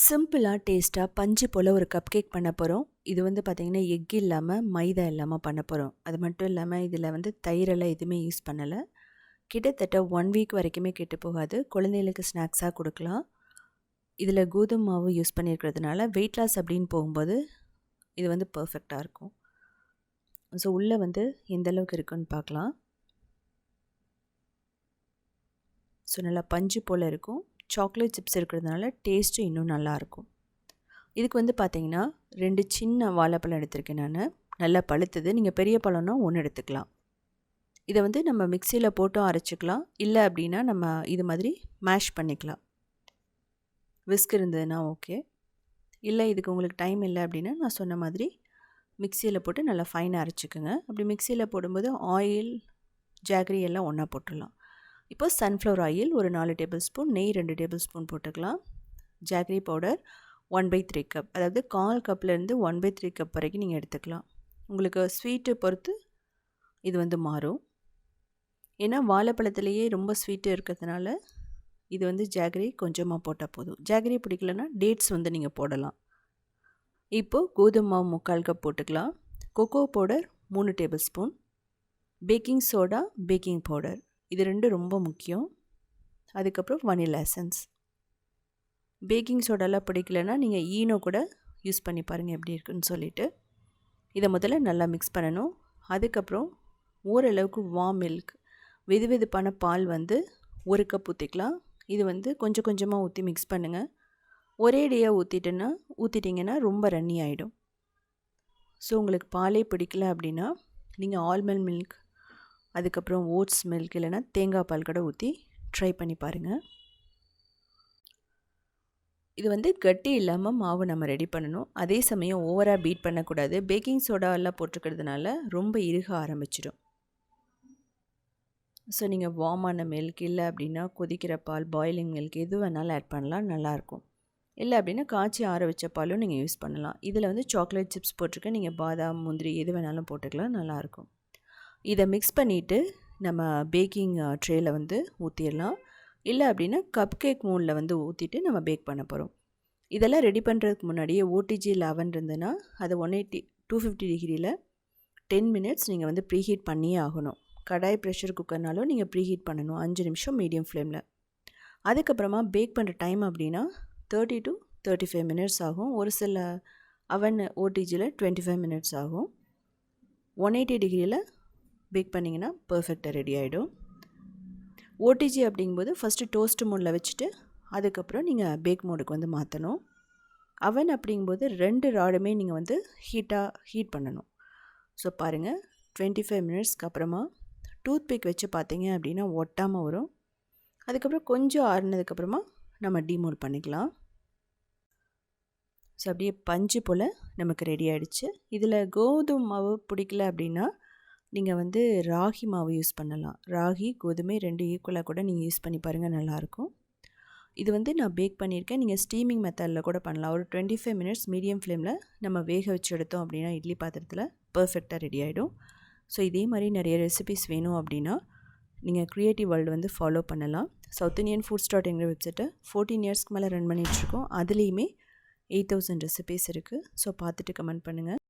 சிம்பிளாக டேஸ்ட்டாக பஞ்சு போல் ஒரு கப் கேக் பண்ண போகிறோம். இது வந்து பார்த்திங்கன்னா எக் இல்லாமல் மைதா இல்லாமல் பண்ண போகிறோம். அது மட்டும் இல்லாமல் இதில் வந்து தயிரெல்லாம் எதுவுமே யூஸ் பண்ணலை. கிட்டத்தட்ட 1 வீக் வரைக்குமே கெட்டு போகாது. குழந்தைகளுக்கு ஸ்நாக்ஸாக கொடுக்கலாம். இதில் கோதுமை மாவு யூஸ் பண்ணியிருக்கிறதுனால வெயிட் லாஸ் அப்படின்னு போகும்போது இது வந்து பர்ஃபெக்டாக இருக்கும். ஸோ உள்ளே வந்து எந்த அளவுக்கு இருக்குன்னு பார்க்கலாம். ஸோ நல்லா பஞ்சு போல் இருக்கும். சாக்லேட் சிப்ஸ் இருக்கிறதுனால டேஸ்ட்டு இன்னும் நல்லாயிருக்கும். இதுக்கு வந்து பார்த்திங்கன்னா 2 சின்ன வாழைப்பழம் எடுத்திருக்கேன் நான். நல்லா பழுத்தது. நீங்கள் பெரிய பழம்னா 1 எடுத்துக்கலாம். இதை வந்து நம்ம மிக்சியில் போட்டும் அரைச்சிக்கலாம். இல்லை அப்படின்னா நம்ம இது மாதிரி மேஷ் பண்ணிக்கலாம். விஸ்க் இருந்ததுன்னா ஓகே. இல்லை இதுக்கு உங்களுக்கு டைம் இல்லை அப்படின்னா நான் சொன்ன மாதிரி மிக்சியில் போட்டு நல்லா ஃபைனாக அரைச்சிக்கோங்க. அப்படி மிக்சியில் போடும்போது ஆயில், ஜாகரி எல்லாம் ஒன்றா போட்டுடலாம். இப்போ சன்ஃப்ளவர் ஆயில் ஒரு 4 டேபிள் ஸ்பூன், நெய் 2 டேபிள் ஸ்பூன் போட்டுக்கலாம். ஜாகரி பவுடர் 1/3 கப், அதாவது 1/4 கப்லேருந்து 1/3 கப் வரைக்கும் நீங்கள் எடுத்துக்கலாம். உங்களுக்கு ஸ்வீட்டு பொறுத்து இது வந்து மாறும். ஏன்னா வாழைப்பழத்துலேயே ரொம்ப ஸ்வீட்டு இருக்கிறதுனால இது வந்து ஜாகரி கொஞ்சமாக போட்டால் போதும். ஜாகரி பிடிக்கலன்னா டேட்ஸ் வந்து நீங்கள் போடலாம். இப்போது கோதுமை மாவு 3/4 கப் போட்டுக்கலாம். Cocoa powder 3 table spoon, baking soda, baking powder இது 2 ரொம்ப முக்கியம். அதுக்கப்புறம் வனிலா எசன்ஸ். பேக்கிங் சோடாலாம் பிடிக்கலன்னா நீங்கள் ஈனோ கூட யூஸ் பண்ணி பாருங்கள் எப்படி இருக்குன்னு சொல்லிவிட்டு. இதை முதல்ல நல்லா மிக்ஸ் பண்ணணும். அதுக்கப்புறம் ஓரளவுக்கு வார்ம் மில்க், வெது வெதுப்பான பால் வந்து 1 கப் ஊற்றிக்கலாம். இது வந்து கொஞ்சம் கொஞ்சமாக ஊற்றி மிக்ஸ் பண்ணுங்கள். ஒரேடியாக ஊற்றிட்டிங்கன்னா ரொம்ப ரன்னி ஆகிடும். ஸோ உங்களுக்கு பாலே பிடிக்கல அப்படின்னா நீங்கள் ஆல்மண்ட் மில்க், அதுக்கப்புறம் ஓட்ஸ் மில்க் இல்லைன்னா தேங்காய் பால் கூட ஊற்றி ட்ரை பண்ணி பாருங்கள். இது வந்து கட்டி இல்லாமல் மாவு நம்ம ரெடி பண்ணணும். அதே சமயம் ஓவராக பீட் பண்ணக்கூடாது. பேக்கிங் சோடா எல்லாம் போட்டுக்கிறதுனால ரொம்ப இறுக ஆரம்பிச்சிடும். ஸோ நீங்கள் வார்மான மில்க் இல்லை அப்படின்னா கொதிக்கிற பால், பாயிலிங் மில்க் எது வேணாலும் ஆட் பண்ணலாம், நல்லாயிருக்கும். இல்லை அப்படின்னா காய்ச்சி ஆற வச்ச பாலும் நீங்கள் யூஸ் பண்ணலாம். இதில் வந்து சாக்லேட் சிப்ஸ் போட்டிருக்கேன். நீங்கள் பாதாம், முந்திரி எது வேணாலும் போட்டுக்கலாம், நல்லாயிருக்கும். இதை மிக்ஸ் பண்ணிவிட்டு நம்ம பேக்கிங் ட்ரேயில் வந்து ஊற்றிடலாம். இல்லை அப்படின்னா கப் கேக் மூடில் வந்து ஊற்றிட்டு நம்ம பேக் பண்ண போகிறோம். இதெல்லாம் ரெடி பண்ணுறதுக்கு முன்னாடியே ஓடிஜி லெவன் இருந்ததுன்னா அதை 250 டிகிரியில் 10 மினிட்ஸ் நீங்கள் வந்து ப்ரீஹீட் பண்ணியே ஆகணும். கடாய் ப்ரெஷர் குக்கர்னாலும் நீங்கள் ப்ரீஹீட் பண்ணணும் 5 நிமிஷம் மீடியம் ஃப்ளேமில். அதுக்கப்புறமா பேக் பண்ணுற டைம் அப்படின்னா 30 to 35 மினிட்ஸ் ஆகும். ஒரு சில அவன் ஓடிஜியில் 25 மினிட்ஸ் ஆகும். 180 டிகிரியில் பேக் பண்ணிங்கன்னா பர்ஃபெக்டாக ரெடி ஆகிடும். ஓடிஜி அப்படிங்கும்போது ஃபஸ்ட்டு டோஸ்ட் மோடில் வச்சுட்டு அதுக்கப்புறம் நீங்கள் பேக் மோடுக்கு வந்து மாற்றணும். அவன் அப்படிங்கும்போது 2 ராடுமே நீங்கள் வந்து ஹீட் பண்ணணும். ஸோ பாருங்கள் 25 மினிட்ஸ்க்கு அப்புறமா டூத் பிக் வச்சு பார்த்தீங்க அப்படின்னா ஒட்டாமல் வரும். அதுக்கப்புறம் கொஞ்சம் ஆறுனதுக்கப்புறமா நம்ம டிமோல்ட் பண்ணிக்கலாம். ஸோ அப்படியே பஞ்சு போல் நமக்கு ரெடி ஆகிடுச்சு. இதில் கோதுமை மாவு பிடிக்கல அப்படின்னா நீங்கள் வந்து ராகி மாவு யூஸ் பண்ணலாம். ராகி, கோதுமை 2 ஈக்குவலாக கூட நீங்கள் யூஸ் பண்ணி பாருங்கள், நல்லாயிருக்கும். இது வந்து நான் பேக் பண்ணியிருக்கேன். நீங்கள் ஸ்டீமிங் மெத்தடில் கூட பண்ணலாம். ஒரு 25 மினிட்ஸ் மீடியம் ஃப்ளேமில் நம்ம வேக வச்சு எடுத்தோம் அப்படின்னா இட்லி பாத்திரத்தில் பர்ஃபெக்டாக ரெடி ஆகிடும். ஸோ இதே மாதிரி நிறைய ரெசிபிஸ் வேணும் அப்படின்னா நீங்கள் க்ரியேட்டிவ் வேர்ல்டு வந்து ஃபாலோ பண்ணலாம். சவுத் இந்தியன் foods.in வெப்சைட்டை 14 இயர்ஸ்க்கு மேலே ரன் பண்ணிகிட்ருக்கோம். அதுலேயுமே 8000 ரெசிபிஸ் இருக்குது. ஸோ பார்த்துட்டு கமெண்ட் பண்ணுங்கள்.